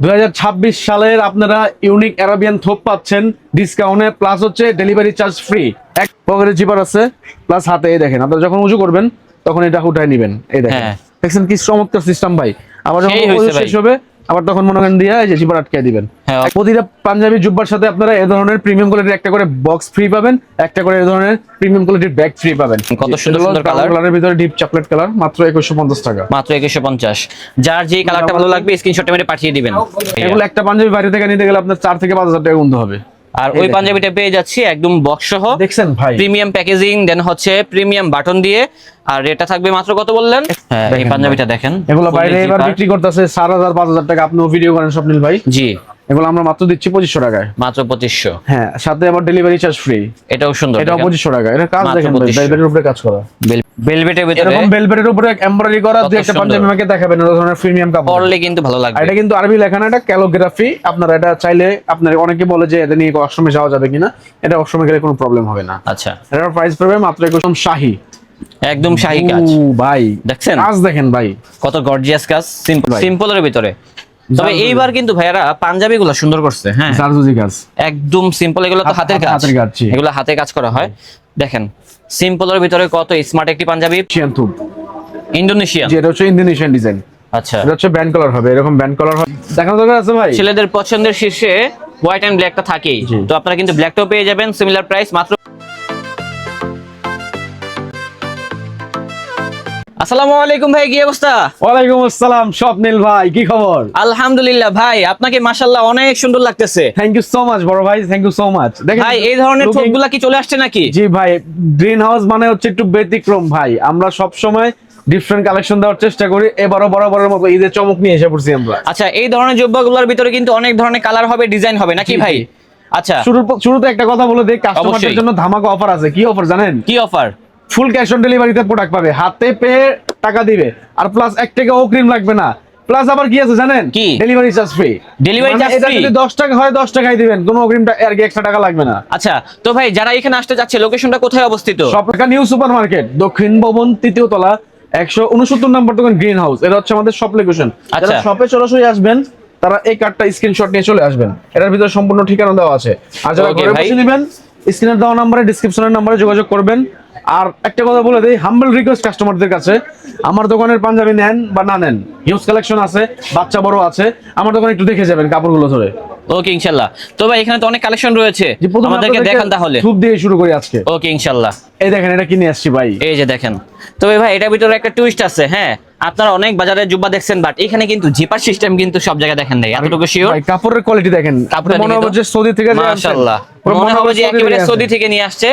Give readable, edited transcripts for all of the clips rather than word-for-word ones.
2026 সালের আপনারা unique Arabian থোপ পাচ্ছেন ডিসকাউন্টে, প্লাস হচ্ছে ডেলিভারি চার্জ ফ্রি। এক পকেটে জিপার আছে, প্লাস হাতে এই দেখেন, আপনারা যখন উজু করবেন তখন এটা উঠায় নেবেন। এই দেখেন, দেখছেন কি চমৎকার সিস্টেম ভাই। আবার যখন ওযু শেষ হবে আবার তখন মনে করেন দিয়ে এই যে জিপার আটকে দিবেন। প্রতিটা পাঞ্জাবি জুব্বার সাথে আপনারা এই ধরনের প্রিমিয়াম কোয়ালিটির একটা করে বক্স ফ্রি পাবেন, একটা করে এই ধরনের প্রিমিয়াম কোয়ালিটির ব্যাগ ফ্রি পাবেন। কত সুন্দর সুন্দর কালারের ভিতরে ডিপ চকলেট কালার, মাত্র 2150 টাকা। মাত্র 2150। যার যে কালারটা ভালো লাগবে স্ক্রিনশট মেরে পাঠিয়ে দিবেন। এগুলো একটা পাঞ্জাবি বাইরে থেকে নিতে গেলে আপনার 4 থেকে 5000 টাকা গুনতে হবে। আর ওই পাঞ্জাবিটা পেয়ে যাচ্ছি একদম বক্স সহ, দেখছেন ভাই, প্রিমিয়াম প্যাকেজিং, দেন হচ্ছে প্রিমিয়াম বাটন দিয়ে। আর এটা থাকবে মাত্র কত বললেন? হ্যাঁ, এই পাঞ্জাবিটা দেখেন, এগুলো বাইরে এবার বিক্রি করতেছে 4000 5000 টাকা। আপনিও ভিডিও করেন স্বপ্নিল ভাই। জি, এগুলো আমরা মাত্র দিচ্ছি 2500 টাকায়। মাত্র 2500। হ্যাঁ, সাথে আবার ডেলিভারি চার্জ ফ্রি। এটাও সুন্দর, এটাও 2500 টাকা। এটা কাজ দেখেন ভাই, ভেলভেটের উপরে কাজ করা, ভেলভেটের ভিতরে এরকম ভেলভেটের উপরে এমব্রয়ডারি করা। দুই একটা পাঞ্জাবি আমাকে দেখাবেন এই ধরনের প্রিমিয়াম কাপড় পরলে কিন্তু ভালো লাগবে। এটা কিন্তু আরবি লেখা না, এটা ক্যালিগ্রাফি। আপনারা এটা চাইলে, আপনার অনেকে বলে যে এটা নিয়ে অসমে যাওয়া যাবে কিনা, এটা অসমে গেলে কোনো প্রবলেম হবে না। আচ্ছা, এটার প্রাইস পড়বে মাত্র 2100। শাহী, একদম শাহী কাজ ভাই, দেখছেন কাজ দেখেন ভাই, কত গর্জিয়াস কাজ, সিম্পলের ভিতরে। তবে এইবার কিন্তু ভাইয়ারা পাঞ্জাবি গুলো সুন্দর করছে। হ্যাঁ, জারদুজি কাজ, একদম সিম্পল। এগুলো তো হাতের কাজ, এগুলো হাতে কাজ করা হয়। দেখেন সিম্পলের ভিতরে কত স্মার্ট একটি পাঞ্জাবি। ইন্দোনেশিয়ান, যেটা হচ্ছে ইন্দোনেশিয়ান ডিজাইন। আচ্ছা, এটা হচ্ছে ব্যান্ড কালার হবে, এরকম ব্যান্ড কালার হবে। দেখানো দরকার আছে ভাই, ছেলেদের পছন্দের শীর্ষে হোয়াইট এন্ড ব্ল্যাকটা থাকেই, তো আপনারা কিন্তু ব্ল্যাকটাও পেয়ে যাবেন সিমিলার প্রাইস মাত্র। আসসালামু আলাইকুম ভাই, কি অবস্থা? ওয়ালাইকুম আসসালাম স্বপ্নিল ভাই, কি খবর? আলহামদুলিল্লাহ ভাই, আপনাকে মাশাআল্লাহ অনেক সুন্দর লাগতেছে। থ্যাংক ইউ সো মাচ বড় ভাই, থ্যাংক ইউ সো মাচ। দেখেন ভাই, এই ধরনের থোপগুলা কি চলে আসছে নাকি? জি ভাই, গ্রিন হাউস মানে হচ্ছে একটু ব্যতিক্রম ভাই। আমরা সব সময় ডিফারেন্ট কালেকশন দেওয়ার চেষ্টা করি। এবারও বরাবরের মতো ঈদের চমক নিয়ে এসে পড়ছি আমরা। আচ্ছা, এই ধরনের জুব্বাগুলোর ভিতরে কিন্তু অনেক ধরনের কালার হবে, ডিজাইন হবে নাকি ভাই? আচ্ছা, শুরুতে একটা কথা বলে দেই, কাস্টমারদের জন্য ধামাকা অফার আছে। কি অফার জানেন? কি অফার? ফুল ক্যাশ অন ডেলিভারিতে প্রোডাক্ট পাবে, হাতে পেয়ে টাকা দিবে, আর প্লাস 1 টাকা অগ্রিম লাগবে না। প্লাস আবার কি আছে জানেন? কি? Delivery charge free. Delivery charge free, এটা যদি 10 টাকা হয় 10 টাকাই দিবেন, কোনো অগ্রিম আর কি এক্সট্রা টাকা লাগবে না। আচ্ছা, তো ভাই যারা এখানে আসতে যাচ্ছে লোকেশনটা কোথায় অবস্থিত? সবটাকা নিউ সুপার মার্কেট, দক্ষিণ ভবন, 3য় তলা, 169 নম্বর দোকান, গ্রিন হাউস। এটা হচ্ছে আমাদের শপ লোকেশন। যারা শপে সরাসরি আসবেন তারা এই কার্ডটা স্ক্রিনশট নিয়ে চলে আসবেন। এটার ভিতরে সম্পূর্ণ ঠিকানা দেওয়া আছে। আর যারা ঘরে বসে নেবেন, স্ক্রিনের দেওয়া নম্বরে, ডেসক্রিপশনের নম্বরে যোগাযোগ করবেন। আর একটা কথা বলে দেই, হাম্বল রিকোয়েস্ট কাস্টমারদের কাছে, আমার দোকানের পাঞ্জাবি নেন বা না নেন, হিউজ কালেকশন আছে, বাচ্চা বড় আছে, আমার দোকানে একটু দেখে যাবেন কাপড়গুলো ধরে। ওকে ইনশাআল্লাহ। তো ভাই এখানে তো অনেক কালেকশন রয়েছে, আমাদেরকে দেখান তাহলে। থুপ দিয়ে শুরু করি আজকে। ওকে ইনশাআল্লাহ। এই দেখেন, এটা কিনে আসছি ভাই। এই যে দেখেন, তবে ভাই এটার ভিতরে একটা টুইস্ট আছে। হ্যাঁ, আপনারা অনেক বাজারে জুব্বা দেখছেন, বাট এখানে কিন্তু জিপার সিস্টেম কিন্তু সব জায়গায় দেখেন নাই, এতটুকু শিওর। ভাই কাপড়ের কোয়ালিটি দেখেন, কাপড় মনে হবে যে সৌদি থেকে নিয়ে আসছে। মাশাআল্লাহ, মনে হবে যে একেবারে সৌদি থেকে নিয়ে আসছে,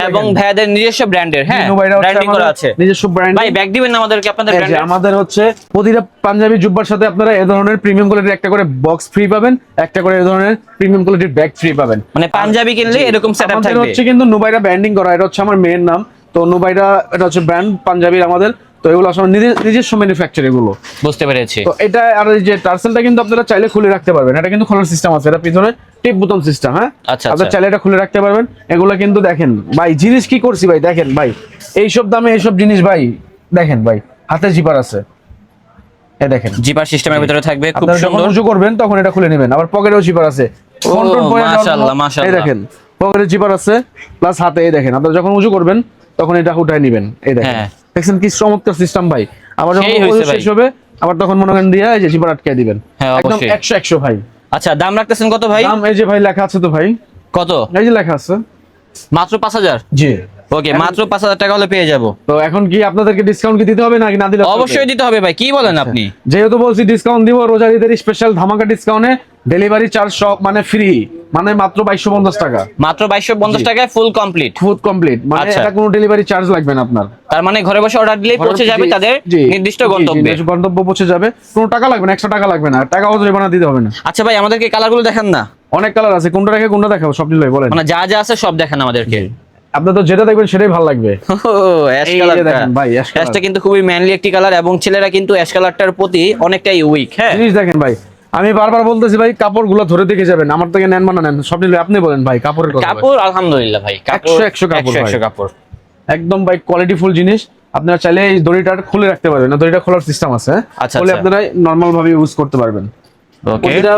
এবং ভাইয়াদের নিজস্ব ব্র্যান্ডের, হ্যাঁ, ব্র্যান্ডিং করা আছে, নিজস্ব ব্র্যান্ড। ভাই ব্যাগ দিবেন আমাদেরকে আপনাদের ব্র্যান্ড। আমাদের হচ্ছে প্রতিটা পাঞ্জাবি জুব্বার সাথে আপনারা এই ধরনের প্রিমিয়াম কোয়ালিটির একটা করে বক্স ফ্রি পাবেন, একটা করে এই ধরনের প্রিমিয়াম কোয়ালিটির ব্যাগ ফ্রি পাবেন। মানে পাঞ্জাবি কিনলে এরকম সেটআপ থাকবে। আমাদের হচ্ছে কিন্তু নুবাইরা ব্র্যান্ডিং করা, এটা হচ্ছে আমার মেয়ের নাম। তো নুবাইরা এটা হচ্ছে ব্র্যান্ড পাঞ্জাবির আমাদের। তো এগুলো আসলে নিজস্ব ম্যানুফ্যাকচার এগুলো। বুঝতে পেরেছি। তো এটা, আর এই যে টার্সেলটা কিন্তু আপনারা চাইলে খুলে রাখতে পারবেন। এটা কিন্তু খোলার সিস্টেম আছে, এটা পিছনে টিপ বুতাম সিস্টেম। হ্যাঁ, আপনারা চাইলে এটা খুলে রাখতে পারবেন। এগুলো কিন্তু দেখেন ভাই, জিনিস কি করছি ভাই, দেখেন ভাই, এইসব দামে এইসব জিনিস ভাই। দেখেন ভাই, হাতে জিপার আছে, এই দেখেন জিপার সিস্টেমের ভিতরে থাকবে, খুব সুন্দর। উজু করবেন তখন এটা খুলে নেবেন। আবার পকেটেও জিপার আছে, মাশাআল্লাহ মাশাআল্লাহ। এই দেখেন, পকেটে জিপার আছে, প্লাস হাতে এই দেখেন, আপনারা যখন উজু করবেন তখন এটা উঠায় নেবেন। এই দেখেন, দেখছেন কি চমৎকার সিস্টেম ভাই। আবার যখন ওযু শেষ হবে আবার তখন মনে করেন দিয়ে এই যে জিপার আটকে দিবেন। একদম 100 ভাই। আচ্ছা, দাম রাখতেছেন কত ভাই? দাম এই যে ভাই লেখা আছে তো ভাই। কত? এই যে লেখা আছে মাত্র 5000। জি, ওকে, মাত্র 5000 টাকা হলে পেয়ে যাব। তো এখন কি আপনাদেরকে ডিসকাউন্ট কি দিতে হবে নাকি না দিলে? অবশ্যই দিতে হবে ভাই, কি বলেন আপনি? যেহেতু বলছি ডিসকাউন্ট দিব, রোজার ঈদের স্পেশাল ধামাকা ডিসকাউন্টে ডেলিভারি চার্জ সব মানে ফ্রি, মানে মাত্র 2250 টাকা। মাত্র 2250 টাকায় ফুল কমপ্লিট। ফুল কমপ্লিট মানে এটা কোনো ডেলিভারি চার্জ লাগবে না আপনার। তার মানে ঘরে বসে অর্ডার দিলেই পৌঁছে যাবে তাদের নির্দিষ্ট গন্তব্যে। গন্তব্য পৌঁছে যাবে, কোনো টাকা লাগবে না, এক্সট্রা টাকা লাগবে না, টাকাও জরিমানা দিতে হবে না। আচ্ছা ভাই, আমাদেরকে কালারগুলো দেখান না। অনেক কালার আছে, কোনটা রেখে কোনটা দেখাবো সব দিলে বলেন। মানে যা যা আছে সব দেখান আমাদেরকে। আপনি তো যেটা দেখবেন সেটাই ভালো লাগবে। অ্যাশ কালারটা দেখেন ভাই, অ্যাশটা কিন্তু খুবই ম্যানলি একটি কালার, এবং ছেলেরা কিন্তু অ্যাশ কালারটার প্রতি অনেকটাই উইক। হ্যাঁ, জিনিস দেখেন ভাই, আমি বারবার বলতেছি ভাই, কাপড়গুলো ধরে দেখে যাবেন, আমার থেকে নেন মানে নেন, সব নিলে আপনি বলেন ভাই কাপড়ের কথা। কাপড় আলহামদুলিল্লাহ ভাই, কাপড় 100 কাপড়, 100 কাপড় একদম ভাই কোয়ালিটি ফুল জিনিস। আপনারা চাইলে এই দড়িটা খুলে রাখতে পারবেন, না দড়িটা খোলার সিস্টেম আছে, আচ্ছা, বলে আপনারা নরমাল ভাবে ইউজ করতে পারবেন। ওকে প্রতিটা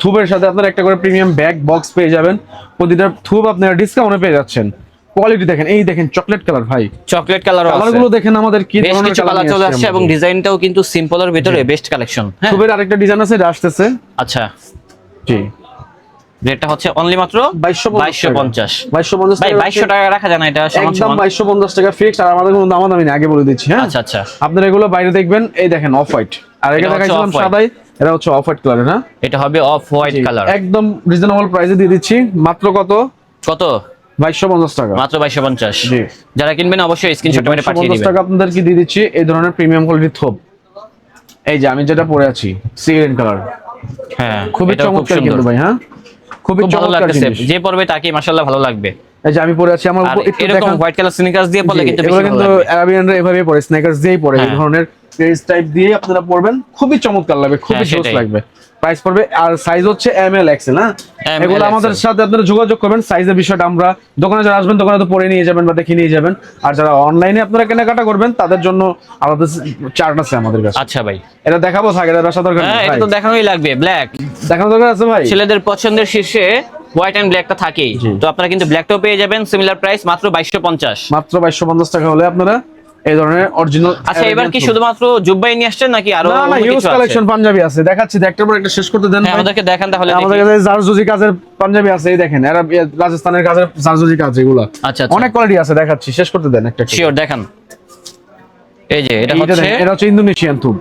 থুবের সাথে আপনারা একটা করে প্রিমিয়াম ব্যাগ বক্স পেয়ে যাবেন, প্রতিটা থুব আপনারা ডিসকাউন্টে পেয়ে যাচ্ছেন। কোয়ালিটি দেখেন, এই দেখেন চকলেট কালার ভাই, চকলেট কালার আছে, কালারগুলো দেখেন আমাদের কি বেশ ধরনের কিছু কালার চলে আসছে এবং ডিজাইনটাও কিন্তু সিম্পলের ভিতরে বেস্ট কালেকশন। হ্যাঁ, থুবের আরেকটা ডিজাইন আছে, এটা আসতেছে। আচ্ছা, জি, রেটটা হচ্ছে অনলি মাত্র 2250 2250 ভাই, 2200 টাকা রাখা যায় না, এটা সমান একদম সমান 2250 টাকা ফিক্সড। আর আমাদের কোনো দামাদামি নেই, আগে বলে দিচ্ছি। হ্যাঁ, আচ্ছা আচ্ছা, আপনারা এগুলো বাইরে দেখবেন, এই দেখেন অফ হোয়াইট, আর এটা এটা হচ্ছে দেখাইছিলাম off-white। সাদাই, এটা হচ্ছে অফ হোয়াইট কালার। না, এটা হবে অফ হোয়াইট কালার, একদম রিজনেবল প্রাইসে দিয়ে দিচ্ছি। মাত্র কত? কত? 2250 টাকা, মাত্র 2250। জি, যারা কিনবেন অবশ্যই স্ক্রিনশট মেরে পাঠিয়ে 2250 দিবেন। টাকা আপনাদেরকে দিয়ে দিচ্ছি এই ধরনের প্রিমিয়াম কোয়ালিটির থোপ। এই যে আমি যেটা পরে আছি সি গ্রিন কালার, হ্যাঁ, খুবই এটাও খুব চমৎকার সুন্দর, কিন্তু ভাই। হ্যাঁ, খুবই খুব ভালো চমৎকার লাগতেছে, জিনিস। যে পরবে তাকে মাশাআল্লাহ ভালো লাগবে। এই যে আমি পরে আছি, আমার আর উপর একটু এরকম দেখান। হোয়াইট কালার স্নিকার্স দিয়ে পরলে কিন্তু বেশি এগুলো ভালো কিন্তু লাগবে। অ্যারাবিয়ানরা এভাবে পরে, স্নেকার্স দিয়েই পরে, এই হ্যাঁ। ধরনের পেজ টাইপ দিয়ে আপনারা পরবেন, খুবই চমৎকার লাগবে, খুবই হ্যাঁ, জোস সেটাই। লাগবে। প্রাইস পড়বে, আর সাইজ হচ্ছে এম এল এক্সেল। হ্যাঁ, ML, এগুলো আমাদের XL সাথে আপনারা যোগাযোগ করবেন, সাইজের বিষয়টা আমরা দোকানে যারা আসবেন দোকানে তো পরে নিয়ে যাবেন বা দেখে নিয়ে যাবেন। আর যারা অনলাইনে আপনারা কেনাকাটা করবেন তাদের জন্য আলাদা চার্ট আছে আমাদের কাছে। আচ্ছা ভাই, এটা দেখাবো, থাকে এটা ব্যবসা দরকার নেই হ্যাঁ, এটা ভাই। তো দেখানোই লাগবে। ব্ল্যাক দেখানো দরকার আছে ভাই, ছেলেদের পছন্দের শীর্ষে হোয়াইট এন্ড ব্ল্যাকটা থাকেই, জি। তো আপনারা কিন্তু ব্ল্যাকটাও পেয়ে যাবেন সিমিলার প্রাইস মাত্র 2250। মাত্র 2250 টাকা হলে আপনারা এই ধরনের অরিজিনাল। আচ্ছা, এবার কি শুধুমাত্র জুব্বাই নিয়ে আসছেন নাকি আরো না না, অন্য হিউজ কিছু আছে? কালেকশন পাঞ্জাবি আছে, দেখাচ্ছি, একটার পর একটা শেষ করতে দেন হ্যাঁ, ভাই। আমাদেরকে দেখান তাহলে আমাদের দেখি। কাছে জারজুজি কাজের পাঞ্জাবি আছে, এই দেখেন, এরা রাজস্থানের কাজের জারজুজি কাজ, এগুলো আচ্ছা আচ্ছা, অনেক কোয়ালিটি আছে, দেখাচ্ছি, শেষ করতে দেন একটা। শিওর দেখান। এই যে এটা এইটা হচ্ছে দেখেন, এটা হচ্ছে ইন্দোনেশিয়ান থুব,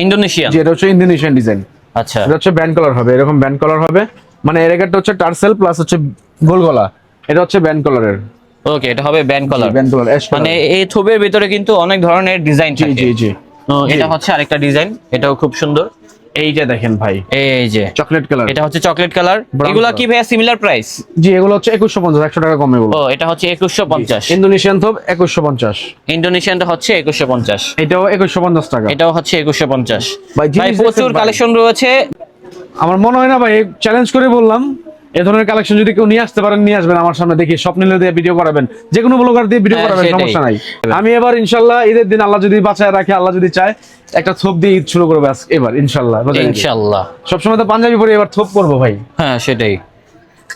ইন্দোনেশিয়ান। যে এটা হচ্ছে ইন্দোনেশিয়ান ডিজাইন। আচ্ছা, এটা হচ্ছে ব্যান্ড কলার হবে, এরকম ব্যান্ড কলার হবে, মানে এর একটা হচ্ছে টার্সেল প্লাস হচ্ছে গোল গলা, এটা হচ্ছে ব্যান্ড কলারের। ওকে, এটা হবে ব্যান্ড কলার, ব্যান্ড কলার মানে এই থোবের ভিতরে কিন্তু অনেক ধরনের ডিজাইন জি থাকে। জি জি। তো এটা হচ্ছে আরেকটা ডিজাইন, এটাও খুব সুন্দর। এইটা দেখেন ভাই, এই যে চকলেট কালার, এটা হচ্ছে চকলেট কালার। Brown এগুলা color। কি ভাইয়া সিমিলার প্রাইস? জি, এগুলো হচ্ছে 2150, 100 টাকা কমে এগুলো। ও, এটা হচ্ছে 2150। ইন্দোনেশিয়ান থোব 2150, ইন্দোনেশিয়ানটা হচ্ছে 2150, এটাও 2150 টাকা। এটাও হচ্ছে 2150। ভাই, জিনিস ভাই প্রচুর দেখছেন ভাই? কালেকশন রয়েছে। আমার মনে হয় না ভাই, চ্যালেঞ্জ করে বললাম, এই ধরনের কালেকশন যদি কেউ নিয়ে আসতে পারেন, নিয়ে আসবেন আমার সামনে, দেখি সব নিলে দিয়ে ভিডিও করাবেন, যে কোনো ব্লগার দিয়ে ভিডিও হ্যাঁ, করাবেন, সেটাই। সমস্যা নাই। আমি এবার ইনশাল্লাহ ঈদের দিন আল্লাহ যদি বাঁচায় রাখে, আল্লাহ যদি চায়, একটা থোপ দিয়ে ঈদ শুরু করবো এবার ইনশাল্লাহ। ইনশাআল্লাহ সবসময় তো পাঞ্জাবি পরে, এবার থোপ করবো ভাই। হ্যাঁ, সেটাই।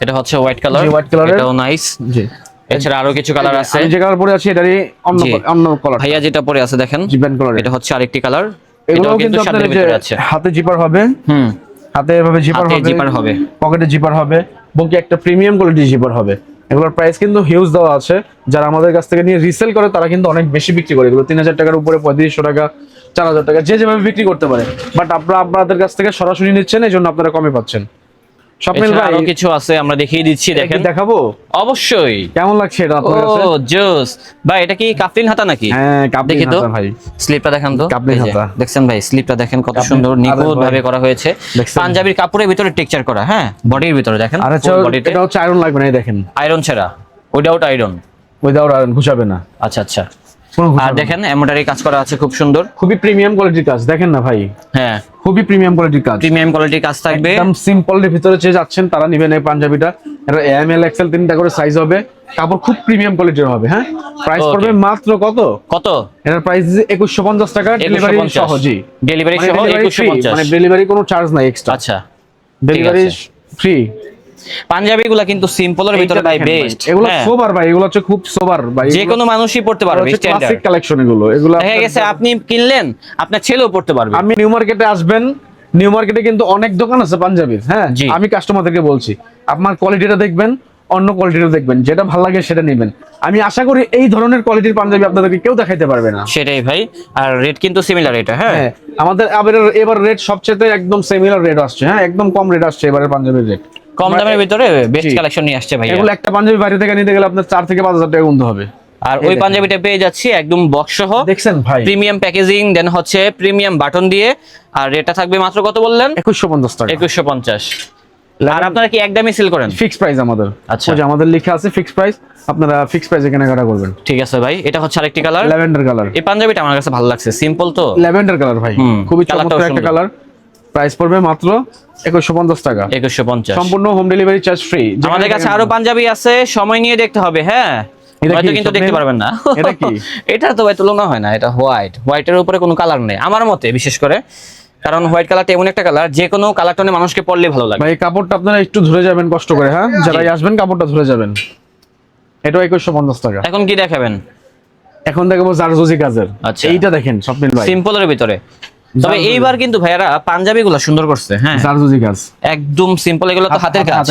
এটা হচ্ছে হোয়াইট কালার, জি, white color এর। এটাও নাইস। জি, এছাড়া আরো কিছু কালার আছে। আমি যে কালার পরে আছি এটারই অন্য জি। অন্য কালার, ভাইয়া যেটা পরে আছে দেখেন, জিবান কালার। এটা হচ্ছে আরেকটি কালার, এগুলো এটাও কিন্তু কিন্তু আপনার সাদের এই যে ভিতরে আছে। হাতে জিপার হবে, হুম, হাতে এভাবে জিপার হাতে হবে, জিপার হবে। পকেটে জিপার হবে, বকি একটা প্রিমিয়াম কোয়ালিটির জিপার হবে। এগুলোর প্রাইস কিন্তু হিউজ দেওয়া আছে, যারা আমাদের কাছ থেকে নিয়ে রিসেল করে তারা কিন্তু অনেক বেশি বিক্রি করে, এগুলো 3000 টাকার উপরে, 3500 টাকা, 4000 টাকা, যে যেভাবে বিক্রি করতে পারে। বাট আপনারা আপনাদের কাছ থেকে সরাসরি নিচ্ছেন, এই জন্য আপনারা কমে পাচ্ছেন। স্বপ্নিল এছাড়া ভাই, আরো কিছু আছে, আমরা দেখিয়ে দিচ্ছি, দেখেন। দেখাবো, অবশ্যই। কেমন লাগছে এটা ও আপনার কাছে? জোস ভাই, এটা কি কাফলিন হাতা নাকি? হ্যাঁ, কাপড় দেখি তো হাতা ভাই, স্লিপটা দেখান তো। কাপড়ের এই যে, হাতা। দেখছেন ভাই, স্লিপটা দেখেন কত কাপড়ের- সুন্দর আরে নিখুঁত ভাবে ভাই। করা হয়েছে। দেখছেন? পাঞ্জাবির কাপড়ের ভিতরে টেক্সচার করা, হ্যাঁ, বডির ভিতরে দেখেন, আর হচ্ছে বডিতে এটা হচ্ছে আয়রন লাগবে না, এই দেখেন, আয়রন ছাড়া, উইদাউট আয়রন। উইদাউট আয়রন, ঘুষাবে না, আচ্ছা আচ্ছা। কোনো আর ঘুষাবে না। দেখেন এমব্রয়ডারি কাজ করা আছে খুব সুন্দর। খুবই প্রিমিয়াম কোয়ালিটির কাজ, দেখেন না ভাই, হ্যাঁ, খুবই প্রিমিয়াম কোয়ালিটির কাজ, প্রিমিয়াম কোয়ালিটির কাজ থাকবে। একদম সিম্পল এর ভিতরে যে যাচ্ছেন তারা নিবেন এই পাঞ্জাবিটা। এটা এম এল এক্সেল তিনটা করে সাইজ হবে, কাপড় খুব প্রিমিয়াম কোয়ালিটির হবে। হ্যাঁ, প্রাইস Okay. পড়বে মাত্র কত? কত? এটার প্রাইস 2150 টাকা, ডেলিভারি 2150 সহ। জি, ডেলিভারি মানে সহ delivery free, 2150। মানে ডেলিভারি কোনো চার্জ নাই এক্সট্রা, আচ্ছা, ডেলিভারি আছে। ফ্রি। পাঞ্জাবিগুলা কিন্তু সিম্পলের ভিতরে ভাই বেস্ট। এগুলো সোবার ভাই, এগুলো হচ্ছে খুব সোবার ভাই, যে কোনো মানুষই পড়তে পারবে, ক্লাসিক স্ট্যান্ডার্ড। কালেকশন এগুলো। এগুলো দেখা গেছে আপনি কিনলেন, আপনার ছেলেও পড়তে পারবে। আমি নিউ মার্কেটে আসবেন, নিউ মার্কেটে কিন্তু অনেক দোকান আছে পাঞ্জাবির। হ্যাঁ, জি। আমি কাস্টমারদেরকে বলছি, আপনার কোয়ালিটিটা দেখবেন, অন্য কোয়ালিটিটা দেখবেন, যেটা ভালো লাগে সেটা নেবেন। আমি আশা করি এই ধরনের কোয়ালিটির পাঞ্জাবি আপনাদেরকে কেউ দেখাইতে পারবে না। সেটাই ভাই, আর রেট কিন্তু সিমিলার এটা। হ্যাঁ, হ্যাঁ, আমাদের এবার রেট সবচেয়ে একদম সিমিলার রেট আসছে। হ্যাঁ, একদম কম রেট আসছে এবারে পাঞ্জাবির রেট, কম দামের ভিতরে বেস্ট জি। কালেকশন নিয়ে আসছে ভাই। এগুলো একটা পাঞ্জাবি বাইরে থেকে নিতে গেলে আপনার 4 থেকে 5000 টাকা গুনতে হবে। আর ওই পাঞ্জাবিটা পেয়ে যাচ্ছি একদম বক্স সহ, দেখছেন ভাই, প্রিমিয়াম প্যাকেজিং, দেন হচ্ছে প্রিমিয়াম বাটন দিয়ে। আর রেটটা থাকবে মাত্র কত বললেন? 2150 টাকা। 2150। আর আপনারা কি একদমই সেল করেন? ফিক্স প্রাইস আমাদের। আচ্ছা। ওই যে আমাদের লেখা আছে ফিক্স প্রাইস, আপনারা ফিক্স প্রাইসে কেনাকাটা করবেন। ঠিক আছে ভাই, এটা হচ্ছে আরেকটি কালার, ল্যাভেন্ডার কালার। এই পাঞ্জাবিটা আমার কাছে ভালো লাগছে, সিম্পল তো। ল্যাভেন্ডার কালার ভাই, হুম, খুবই কালারটাও চমৎকার একটা সুন্দর। কালার। প্রাইস পড়বে মাত্র 2150 টাকা, 2150। সম্পূর্ণ হোম ডেলিভারি চার্জ ফ্রি। আমাদের কাছে আরো পাঞ্জাবি আছে, সময় নিয়ে দেখতে হবে। হ্যাঁ, এটা হয়তো কি কিন্তু দেখতে স্বপ্নের? পারবেন না। এটা কি? এটা তো ভাই তুলনা হয় না, এটা হোয়াইটের উপরে কোনো কালার নেই আমার মতে, বিশেষ করে কারণ হোয়াইট কালারটা এমন একটা কালার যে কোনো কালার টোনে মানুষকে পরলে ভালো লাগে। ভাই এই কাপড়টা আপনারা একটু ধরে যাবেন কষ্ট করে, হ্যাঁ যারা আসবেন কাপড়টা ধরে যাবেন। এটা 2150 টাকা। এখন কি দেখাবেন? এখন দেখাবো জারদোজি কাজের। আচ্ছা। এইটা দেখেন স্বপ্নিল ভাই, সিম্পলের ভিতরে। তবে এইবার কিন্তু ভাইয়ারা পাঞ্জাবি গুলো সুন্দর করছে। হ্যাঁ, জারদোজি কাজ একদম সিম্পল। এগুলো তো হাতের কাজ,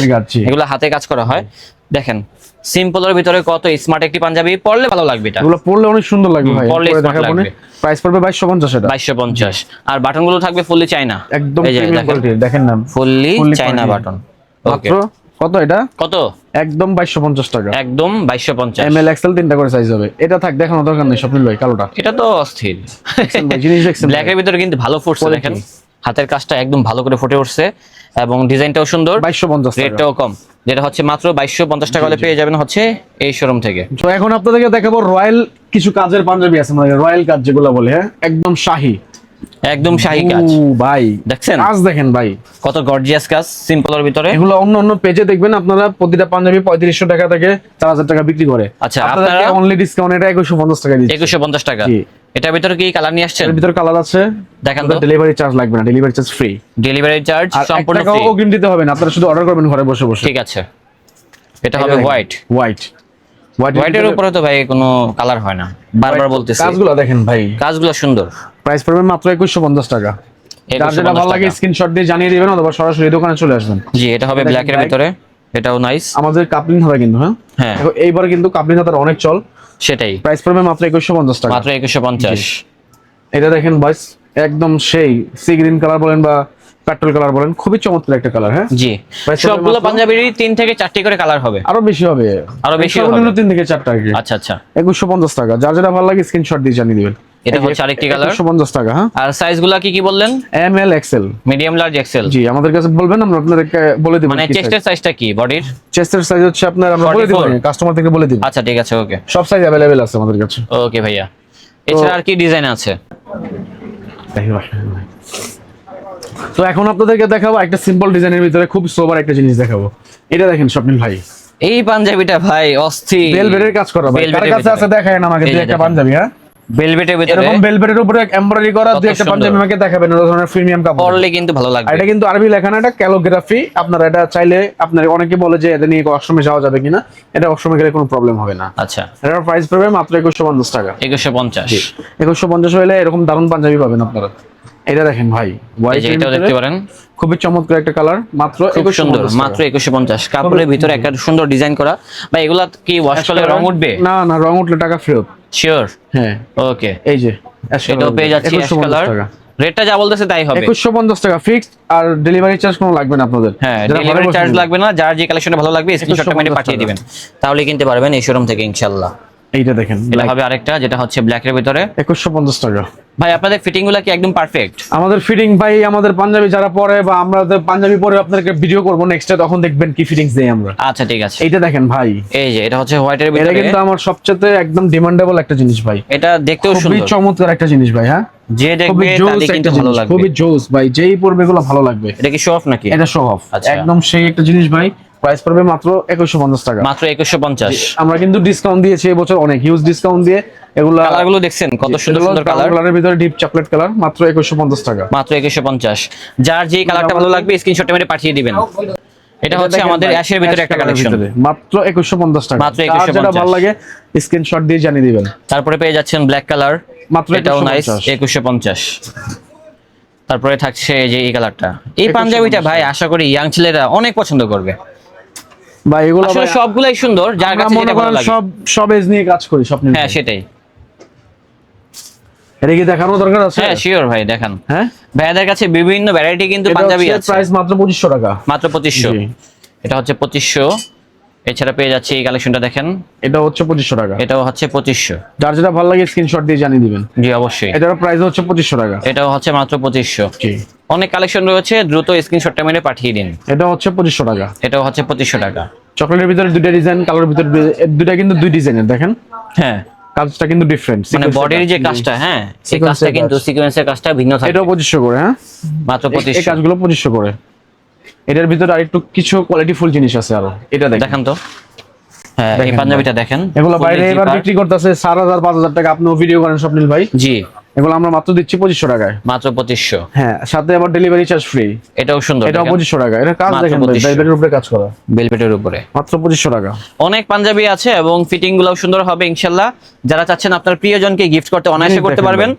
এগুলো হাতে কাজ করা হয়। দেখেন সিম্পলের ভিতরে কত স্মার্ট একটি পাঞ্জাবি, পরলে ভালো লাগবে। এটা এগুলো পরলে অনেক সুন্দর লাগবে ভাই, পরলে স্মার্ট লাগবে। প্রাইস পড়বে 2250 এটা। 2250। আর বাটন গুলো থাকবে ফুললি চায়না, একদম প্রিমিয়াম কোয়ালিটির। দেখেন না, ফুললি চায়না বাটন। মাত্র কত এটা? কত? একদম 2250 টাকা। একদম 2250। এমএল এক্সেল তিনটা করে সাইজ হবে। এটা থাক, দেখানো দরকার নেই স্বপ্নিল ভাই। কালোটা এটা তো অস্থির ভাই, জিনিস দেখছেন ব্ল্যাক এর ভিতরে কিন্তু ভালো ফুটছে। দেখেন হাতের কাজটা একদম ভালো করে ফুটে উঠছে এবং ডিজাইনটাও সুন্দর। 2250 টাকা, রেটটাও কম, যেটা হচ্ছে মাত্র 2250 টাকা হলে পেয়ে যাবেন হচ্ছে এই শোরুম থেকে। তো এখন আপনাদেরকে দেখাবো রয়্যাল কিছু কাজের পাঞ্জাবি আছে, মানে রয়্যাল কাজ যেগুলো বলে, হ্যাঁ একদম শাহী, একদম শাহী কাজ। ভাই দেখছেন কাজ দেখেন ভাই, কত গর্জিয়াস কাজ সিম্পলের ভিতরে। এগুলো অন্য অন্য পেজে দেখবেন আপনারা প্রতিটা পাঞ্জাবি 3500 টাকা থেকে 4000 টাকা বিক্রি করে। আচ্ছা, আপনারা অনলি ডিসকাউন্ট এটা 2150 টাকা দিচ্ছি। 2150 টাকা। এটার ভিতরে কি কালার নিয়ে আসছেন? এর ভিতরে কালার আছে, দেখেন তো। ডেলিভারি চার্জ লাগবে না, delivery charge free. Delivery charge সম্পূর্ণ ফ্রি, অগ্রিম দিতে হবে না, আপনারা শুধু অর্ডার করবেন ঘরে বসে বসে। ঠিক আছে। এটা হবে হোয়াইট। হোয়াইটের উপরে তো ভাই কোনো কালার হয় না, বারবার বলতেছি। কাজগুলো দেখেন ভাই, কাজগুলো সুন্দর। প্রাইস পড়বে মাত্র 2150 টাকা। যার যেটা ভালো লাগে স্ক্রিনশট দিয়ে জানিয়ে দিবেন অথবা সরাসরি দোকানে চলে আসবেন। জি, এটা হবে ব্ল্যাক এর ভিতরে, এটাও নাইস। আমাদের কাপলিং হবে কিন্তু, হ্যাঁ এইবার কিন্তু কাপলিং হাতার অনেক চল। সেটাই, প্রাইস পড়বে মাত্র 2150 টাকা। মাত্র 2150। এটা দেখেন বয়স একদম সেই সি গ্রিন কালার বলেন বা পেট্রোল কালার বলেন, খুবই চমৎকার একটা কালার। হ্যাঁ জি, সবগুলো পাঞ্জাবিরই 3 থেকে 4টি করে কালার হবে। আরো বেশি হবে, আরো বেশি হবে, 3 থেকে 4টা আর কি। আচ্ছা আচ্ছা, 2150 টাকা। যার যেটা ভালো লাগে স্ক্রিনশট দিয়ে জানিয়ে দিবেন। এটা হচ্ছে আরেকটি কালার, 2150 টাকা। হ্যাঁ, আর সাইজগুলো কি কি বললেন? M L XL, medium, large, XL. জি, আমাদের কাছে বলবেন, আমরা আপনাদেরকে বলে দেব। মানে চেস্টের সাইজটা কি, বডির চেস্টের সাইজ হচ্ছে আপনার, আমরা বলে দেব, কাস্টমার থেকে বলে দেব। আচ্ছা ঠিক আছে, ওকে। সব সাইজ अवेलेबल আছে আমাদের কাছে। ওকে ভাইয়া, এছাড়া আর কি ডিজাইন আছে? তো এখন আপনাদেরকে দেখাবো একটা সিম্পল ডিজাইনের ভিতরে খুব সোবার একটা জিনিস দেখাবো। এটা দেখেন স্বপ্নিল ভাই, এই পাঞ্জাবিটা ভাই অস্থির, ভেলভেটের কাজ করা ভাই। কার কাছে আছে দেখায়েন আমাকে দুই একটা পাঞ্জাবি। হ্যাঁ, ভেলভেটের ভিতরে, এরকম ভেলভেটের উপরে এমব্রয়ডারি করা দুই একটা পাঞ্জাবি আমাকে দেখাবেন, ওই ধরনের প্রিমিয়াম কাপড় পরলে কিন্তু ভালো লাগবে। এটা কিন্তু আরবি লেখা না, এটা ক্যালিগ্রাফি। আপনারা এটা চাইলে, আপনার অনেকে বলে যে এটা নিয়ে অসমে যাওয়া যাবে কিনা, এটা অসমে গেলে কোনো প্রবলেম হবে না। আচ্ছা, এটার প্রাইস পড়বে মাত্র 2150 টাকা। 2150। 2150 হলে এরকম দারুণ পাঞ্জাবি পাবেন আপনারা। এটা দেখেন ভাই, এটাও দেখতে পারেন, খুবই চমৎকার একটা কালার, মাত্র 2150। মাত্র 2150। কাপড়ের ভিতরে একটা সুন্দর ডিজাইন করা। ভাই এগুলা কি ওয়াশ করলে রং উঠবে? না না, রং উঠলে টাকা ফেরত। শিওর? হ্যাঁ, ওকে। এই যে এটাও পেয়ে যাচ্ছি অ্যাশ কালার। রেটটা যা বলতেছে তাই হবে, 2150 টাকা ফিক্সড। আর ডেলিভারি চার্জ কোনো লাগবে না আপনাদের। হ্যাঁ, ডেলিভারি চার্জ লাগবে না। যার যে কালেকশনটা ভালো লাগবে স্ক্রিনশটটা মেরে পাঠিয়ে দিবেন, তাহলে কিনতে পারবেন এই শোরুম থেকে ইনশাআল্লাহ। এইটা দেখেন, এটা হবে আরেকটা, যেটা হচ্ছে ব্ল্যাক এর ভিতরে, 2150 টাকা। ভাই আপনাদের ফিটিং গুলা কি একদম পারফেক্ট? আমাদের ফিটিং ভাই, আমাদের পাঞ্জাবি যারা পরে বা আমরা পাঞ্জাবি পরে আপনাদেরকে ভিডিও করব নেক্সটে, তখন দেখবেন কি ফিটিংস দেই আমরা। আচ্ছা ঠিক আছে। এইটা দেখেন ভাই, এই যে এটা হচ্ছে হোয়াইট এর ভিতরে, এটা কিন্তু আমার সবচেয়ে একদম ডিমান্ডেবল একটা জিনিস ভাই। এটা দেখতেও খুবই সুন্দর, চমৎকার একটা জিনিস ভাই। হ্যাঁ, যে দেখবে তারই কিন্তু ভালো লাগবে, খুবই জোস ভাই, যেই পরবে এগুলো ভালো লাগবে। এটা কি শো অফ নাকি? এটা শো অফ, একদম সেই একটা জিনিস ভাই। প্রাইস পড়বে মাত্র 2150 টাকা। মাত্র 2150। আমরা কিন্তু ডিসকাউন্ট দিয়েছি এবছর, অনেক হিউজ ডিসকাউন্ট দিয়ে। এগুলা কালারগুলো দেখছেন কত সুন্দর সুন্দর কালার, কালারের ভিতরে ডিপ চকলেট কালার, মাত্র 2150 টাকা। মাত্র 2150। যার যে কালারটা ভালো লাগবে স্ক্রিনশটটা মেরে পাঠিয়ে দিবেন। এটা হচ্ছে আমাদের অ্যাশের ভিতরে একটা কালেকশন, মাত্র 2150 টাকা। মাত্র 2150। যেটা ভালো লাগে স্ক্রিনশট দিয়ে জানিয়ে দিবেন। তারপরে পেয়ে যাচ্ছেন ব্ল্যাক কালার, মাত্র এটাও নাইস, 2150। তারপরে থাকছে এই যে এই কালারটা, এই পাঞ্জাবিটা ভাই আশা করি ইয়াং ছেলেরা অনেক পছন্দ করবে ভাই। এগুলো আসলে সবগুলাই সুন্দর, যার কাছে যেটা ভালো লাগে। সব এজ নিয়ে কাজ করি স্বপ্ন। হ্যাঁ সেটাই। এটা কি দেখানো দরকার আছে? হ্যাঁ শিওর ভাই, দেখান। হ্যাঁ, ভাইয়াদের কাছে বিভিন্ন ভ্যারাইটি কিন্তু পাঞ্জাবি আছে। প্রাইস মাত্র 2500 টাকা। মাত্র 2500। এটা হচ্ছে 2500। এছাড়া পেয়ে যাচ্ছে এই কালেকশনটা দেখেন, এটা হচ্ছে 2500 টাকা। এটাও হচ্ছে 2500। যার যেটা ভালো লাগে স্ক্রিনশট দিয়ে জানিয়ে দিবেন। জি অবশ্যই। এটার প্রাইস হচ্ছে 2500 টাকা। এটাও হচ্ছে মাত্র 2500। জি, অনেক কালেকশন রয়েছে, দ্রুত স্ক্রিনশটটা মেরে পাঠিয়ে দিন। এটা হচ্ছে 2500 টাকা। এটাও হচ্ছে 2500 টাকা। চকলেটের ভিতরে দুইটা ডিজাইন, কালারের ভিতরে দুইটা কিন্তু দুই ডিজাইনের, দেখেন হ্যাঁ কাজটা কিন্তু ডিফারেন্ট। মানে বডির যে কাজটা, হ্যাঁ সেই কাজটা কিন্তু সিকোয়েন্সের কাজটা ভিন্ন থাকে। এটাও 2500 করে। হ্যাঁ, মাত্র এই 2500। কাজগুলো 2500 করে। এটার ভিতরে আরেকটু কিছু কোয়ালিটিফুল জিনিস আছে আরো। এটা দেখেন তো, হ্যাঁ এই পাঞ্জাবিটা দেখেন, এগুলো বাইরে এবার বিক্রি করতেছে 4000 5000 টাকা। আপনিও ভিডিও করেন স্বপ্নিল ভাই। জি, এগুলো আমরা মাত্র দিচ্ছি 2500 টাকায়। মাত্র 2500। হ্যাঁ, সাথে আবার ডেলিভারি চার্জ ফ্রি। এটাও সুন্দর, এটাও 2500 টাকা। এটা কাজ মাত্র দেখেন, 2500 ভেলভেটের উপরে কাজ করা, ভেলভেটের উপরে মাত্র 2500 টাকা। অনেক পাঞ্জাবি আছে এবং ফিটিং গুলোও সুন্দর হবে ইনশাআল্লাহ। যারা চাচ্ছেন আপনার প্রিয়জনকে গিফট করতে অনায়াসে করতে পারবেন,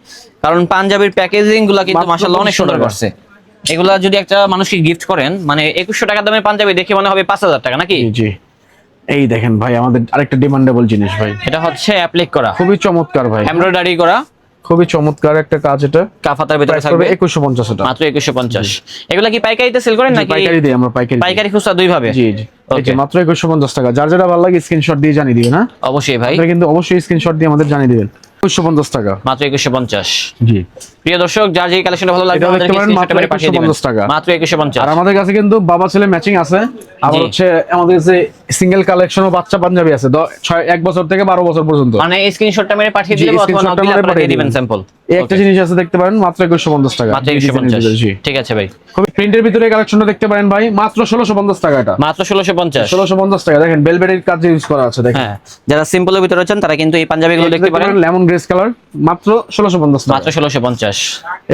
কারণ পাঞ্জাবির প্যাকেজিং গুলো কিন্তু মাশাআল্লাহ অনেক সুন্দর করছে। এগুলা যদি একটা মানুষকে গিফট করেন, মানে 2100 টাকা দামের পাঞ্জাবি দেখে মনে হবে 5000 টাকা নাকি? জি, এই দেখেন ভাই আমাদের আরেকটা ডিমান্ডেবল জিনিস ভাই, এটা হচ্ছে অ্যাপ্লিক করা, খুবই চমৎকার ভাই, এমব্রয়ডারি করা, খুবই চমৎকার একটা কাজ। এটা কাফাতার ভিতরে থাকবে 2150 টাকা, মাত্র 2150। এগুলা কি পাইকারিতে সেল করেন নাকি? পাইকারি দিই আমরা, পাইকারি খুচরা দুই ভাবে। জি জি, এই যে মাত্র 2150 টাকা। যার যেটা ভালো লাগে স্ক্রিনশট দিয়ে জানিয়ে দিবেন। হ্যাঁ অবশ্যই ভাই, আপনারা কিন্তু অবশ্যই স্ক্রিনশট দিয়ে আমাদের জানিয়ে দিবেন। 2150 টাকা, মাত্র 2150। জি প্রিয় দর্শক, যার যে কালেকশনটা ভালো লাগবে এটা দেখতে আমাদেরকে পারেন, স্ক্রিনশট মাত্র করে পাঠিয়ে দিবেন। 2150 টাকা, মাত্র 2150। আর আমাদের কাছে কিন্তু বাবা ছেলে ম্যাচিং আছে। আবার জি। হচ্ছে আমাদের কাছে সিঙ্গেল কালেকশনও বাচ্চা পাঞ্জাবি আছে 1 বছর থেকে 12 বছর পর্যন্ত। মানে এই স্ক্রিনশটটা মেরে পাঠিয়ে জি, দিলে অথবা স্ক্রিনশটটা নক দিলে মেরে আপনারা পাঠিয়ে দিয়ে দিবেন দিবেন। স্যাম্পল। এই একটা জিনিস আছে, দেখতে পারেন মাত্র 2150 টাকা, মাত্র 2150। ঠিক আছে ভাই, খুবই প্রিন্টের ভিতরে কালেকশনটা দেখতে পারেন ভাই, মাত্র 1650 টাকা। এটা মাত্র 1650। 1650 টাকা। দেখেন ভেলভেটের কাজ ইউজ করা আছে, দেখেন। হ্যাঁ, যারা সিম্পলের ভিতরে আছেন তারা কিন্তু এই পাঞ্জাবিগুলো দেখতে পারেন। লেমন গ্রেস কালার, মাত্র 1650 টাকা। মাত্র 1650।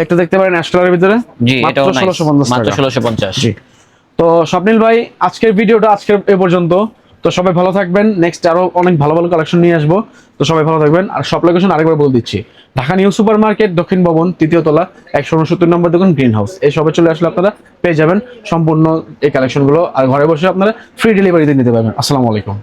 একটা দেখতে পারেন অ্যাশ কালারের ভিতরে, জি, মাত্র এটাও 1650 মাত্র টাকা। 1650। জি। তো স্বপ্নিল ভাই, আজকের ভিডিওটা আজকে এ পর্যন্ত। তো সবাই ভালো থাকবেন, নেক্সট আরো অনেক ভালো ভালো কালেকশন নিয়ে আসবো। তো সবাই ভালো থাকবেন। আর সব লোকেশন আরেকবার বলে দিচ্ছি, ঢাকা নিউ সুপার মার্কেট, দক্ষিণ ভবন, 3য় তলা, 169 নম্বর দোকান, গ্রিন হাউস। এই সবে চলে আসলে আপনারা পেয়ে যাবেন সম্পূর্ণ এই কালেকশনগুলো, আর ঘরে বসে আপনারা ফ্রি ডেলিভারিতে নিতে পারবেন। আসসালামু আলাইকুম।